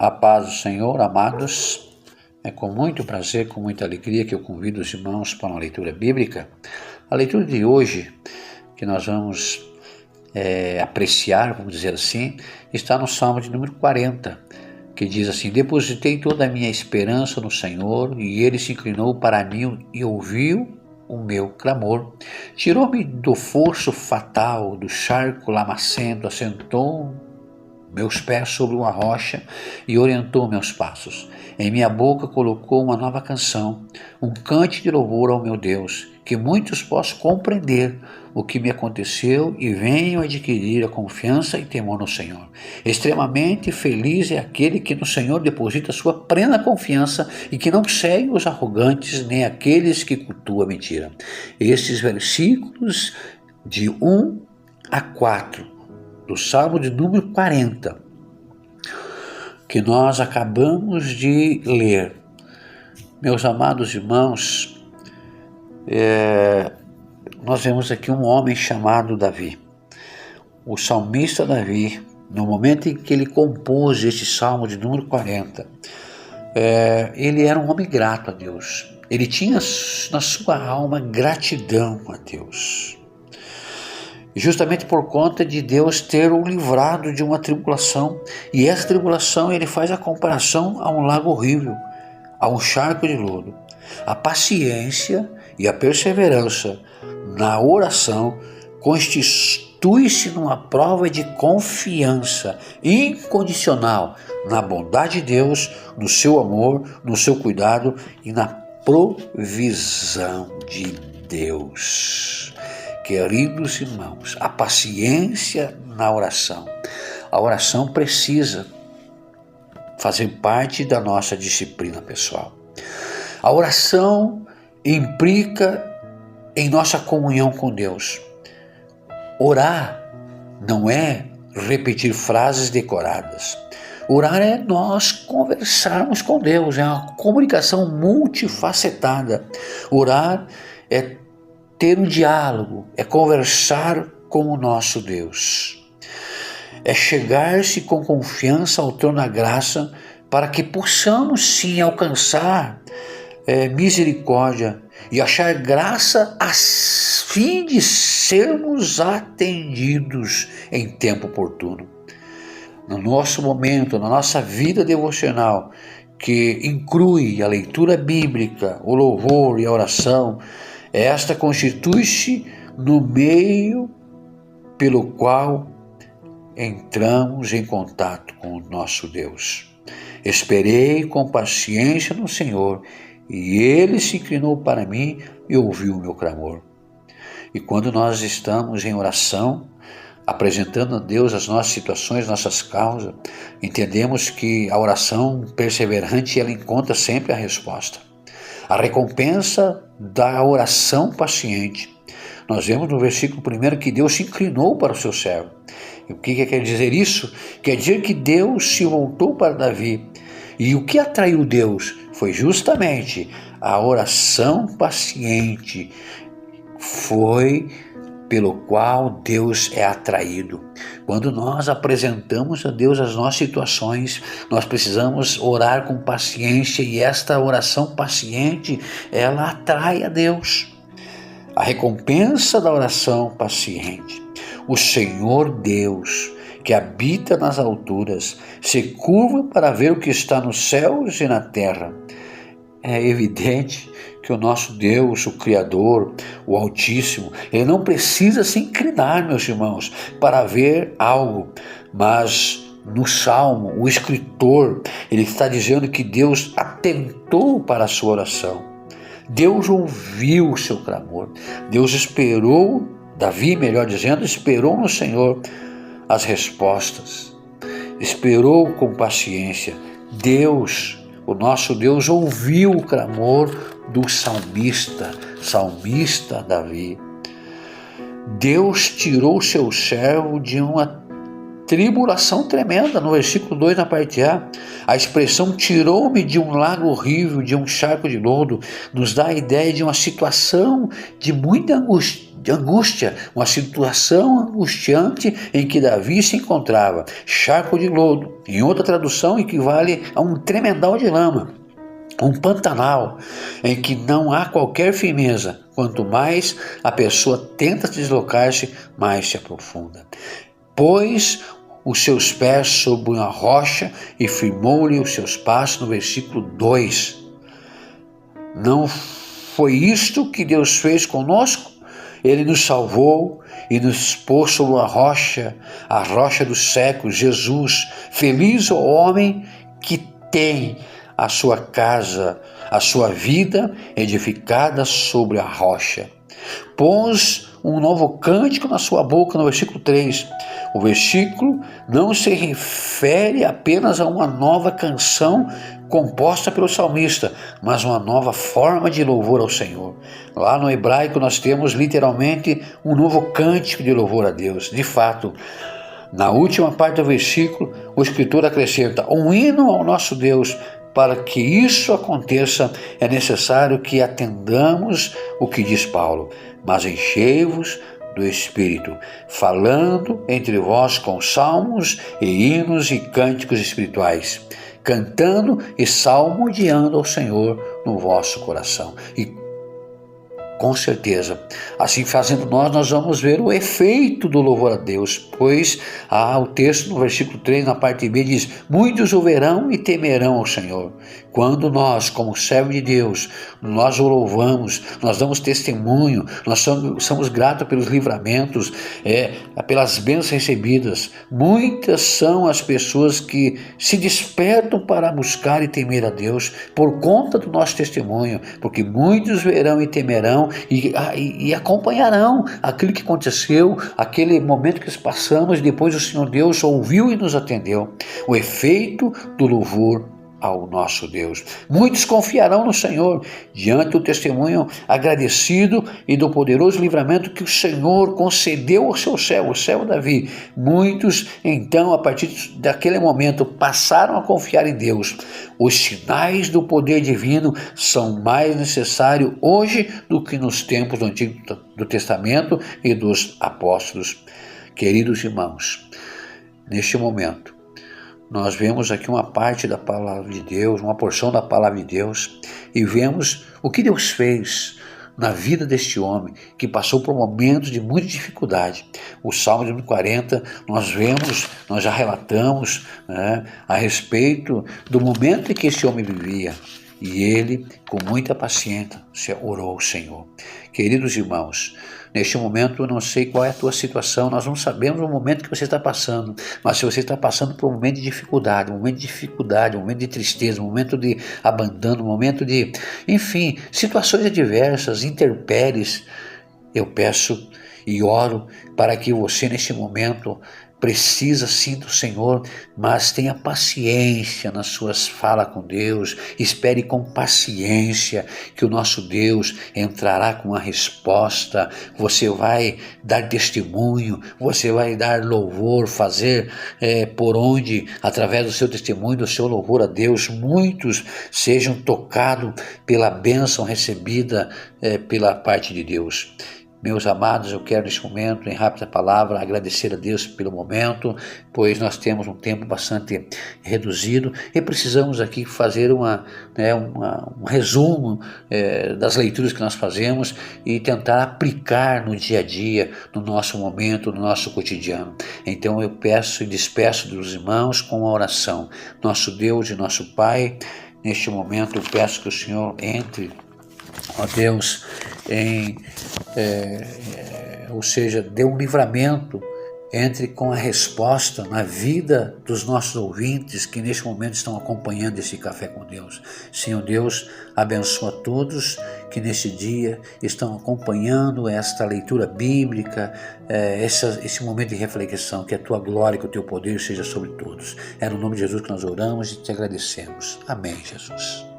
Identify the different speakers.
Speaker 1: A paz do Senhor, amados, é com muito prazer, com muita alegria que eu convido os irmãos para uma leitura bíblica. A leitura de hoje, que nós vamos apreciar, vamos dizer assim, está no Salmo de número 40, que diz assim: depositei toda a minha esperança no Senhor, e Ele se inclinou para mim e ouviu o meu clamor. Tirou-me do fosso fatal, do charco lamacento, assentou meus pés sobre uma rocha e orientou meus passos. Em minha boca colocou uma nova canção, um cântico de louvor ao meu Deus, que muitos possam compreender o que me aconteceu e venham adquirir a confiança e temor no Senhor. Extremamente feliz é aquele que no Senhor deposita sua plena confiança e que não segue os arrogantes nem aqueles que cultuam a mentira. Estes versículos de 1 a 4 do Salmo de número 40, que nós acabamos de ler. Meus amados irmãos, nós vemos aqui um homem chamado Davi. O salmista Davi, no momento em que ele compôs este Salmo de número 40, ele era um homem grato a Deus. Ele tinha na sua alma gratidão a Deus. Justamente por conta de Deus ter o livrado de uma tribulação. E essa tribulação, ele faz a comparação a um lago horrível, a um charco de lodo. A paciência e a perseverança na oração constitui-se numa prova de confiança incondicional na bondade de Deus, no seu amor, no seu cuidado e na provisão de Deus. Queridos irmãos, a paciência na oração. A oração precisa fazer parte da nossa disciplina pessoal. A oração implica em nossa comunhão com Deus. Orar não é repetir frases decoradas. Orar é nós conversarmos com Deus, é uma comunicação multifacetada. Orar é ter um diálogo, é conversar com o nosso Deus. É chegar-se com confiança ao trono da graça para que possamos sim alcançar misericórdia e achar graça a fim de sermos atendidos em tempo oportuno. No nosso momento, na nossa vida devocional, que inclui a leitura bíblica, o louvor e a oração, esta constitui-se no meio pelo qual entramos em contato com o nosso Deus. Esperei com paciência no Senhor, e Ele se inclinou para mim e ouviu o meu clamor. E quando nós estamos em oração, apresentando a Deus as nossas situações, nossas causas, entendemos que a oração perseverante, ela encontra sempre a resposta. A recompensa da oração paciente. Nós vemos no versículo 1 que Deus se inclinou para o seu servo. E o que quer dizer isso? Quer dizer que Deus se voltou para Davi. E o que atraiu Deus foi justamente a oração paciente. Foi pelo qual Deus é atraído. Quando nós apresentamos a Deus as nossas situações, nós precisamos orar com paciência, e esta oração paciente, ela atrai a Deus. A recompensa da oração paciente. O Senhor Deus, que habita nas alturas, se curva para ver o que está nos céus e na terra. É evidente que o nosso Deus, o Criador, o Altíssimo, Ele não precisa se inclinar, meus irmãos, para ver algo, mas no Salmo, o escritor, ele está dizendo que Deus atentou para a sua oração. Deus ouviu o seu clamor. Deus esperou, Davi, melhor dizendo, esperou no Senhor as respostas. Esperou com paciência. Deus, o nosso Deus, ouviu o clamor do salmista Davi. Deus tirou seu servo de uma tribulação tremenda. No versículo 2, na parte A, a expressão tirou-me de um lago horrível, de um charco de lodo, nos dá a ideia de uma situação de muita angústia, de angústia, uma situação angustiante em que Davi se encontrava. Charco de lodo, em outra tradução, equivale a um tremedal de lama, um pantanal em que não há qualquer firmeza. Quanto mais a pessoa tenta deslocar-se, mais se aprofunda. Pôs os seus pés sobre uma rocha e firmou-lhe os seus passos, no versículo 2. Não foi isto que Deus fez conosco? Ele nos salvou e nos pôs sobre uma rocha, a rocha dos séculos, Jesus. Feliz o homem que tem a sua casa, a sua vida edificada sobre a rocha. Pôs um novo cântico na sua boca, no versículo 3. O versículo não se refere apenas a uma nova canção composta pelo salmista, mas uma nova forma de louvor ao Senhor. Lá no hebraico nós temos literalmente um novo cântico de louvor a Deus. De fato, na última parte do versículo, o escritor acrescenta um hino ao nosso Deus. Para que isso aconteça, é necessário que atendamos o que diz Paulo. Mas enchei-vos do Espírito, falando entre vós com salmos e hinos e cânticos espirituais, cantando e salmodiando ao Senhor no vosso coração. E com certeza, assim fazendo nós vamos ver o efeito do louvor a Deus, pois o texto no versículo 3, na parte B, diz: muitos o verão e temerão ao Senhor. Quando nós, como servo de Deus, nós o louvamos, nós damos testemunho, nós somos gratos pelos livramentos, pelas bênçãos recebidas. Muitas são as pessoas que se despertam para buscar e temer a Deus por conta do nosso testemunho, porque muitos verão e temerão e acompanharão aquilo que aconteceu, aquele momento que passamos, e depois o Senhor Deus ouviu e nos atendeu. O efeito do louvor ao nosso Deus. Muitos confiarão no Senhor diante do testemunho agradecido e do poderoso livramento que o Senhor concedeu ao seu servo, o servo Davi. Muitos, então, a partir daquele momento, passaram a confiar em Deus. Os sinais do poder divino são mais necessários hoje do que nos tempos do Antigo do Testamento e dos apóstolos. Queridos irmãos, neste momento, nós vemos aqui uma parte da palavra de Deus, uma porção da palavra de Deus, e vemos o que Deus fez na vida deste homem, que passou por momentos de muita dificuldade. O Salmo de 40, nós já relatamos a respeito do momento em que esse homem vivia, e ele, com muita paciência, orou ao Senhor. Queridos irmãos, neste momento eu não sei qual é a tua situação, nós não sabemos o momento que você está passando, mas se você está passando por um momento de dificuldade, um momento de tristeza, um momento de abandono, um momento de, enfim, situações adversas, intempéries, eu peço e oro para que você neste momento precisa sim do Senhor, mas tenha paciência nas suas falas com Deus, espere com paciência que o nosso Deus entrará com a resposta. Você vai dar testemunho, você vai dar louvor, fazer por onde, através do seu testemunho, do seu louvor a Deus, muitos sejam tocados pela bênção recebida pela parte de Deus. Meus amados, eu quero neste momento, em rápida palavra, agradecer a Deus pelo momento, pois nós temos um tempo bastante reduzido e precisamos aqui fazer um resumo das leituras que nós fazemos e tentar aplicar no dia a dia, no nosso momento, no nosso cotidiano. Então eu peço e despeço dos irmãos com uma oração. Nosso Deus e nosso Pai, neste momento eu peço que o Senhor entre, ó Deus, ou seja, dê um livramento, entre com a resposta na vida dos nossos ouvintes que neste momento estão acompanhando esse Café com Deus. Senhor Deus, abençoa todos que neste dia estão acompanhando esta leitura bíblica, esse momento de reflexão, que a tua glória, que o teu poder seja sobre todos. É no nome de Jesus que nós oramos e te agradecemos. Amém, Jesus.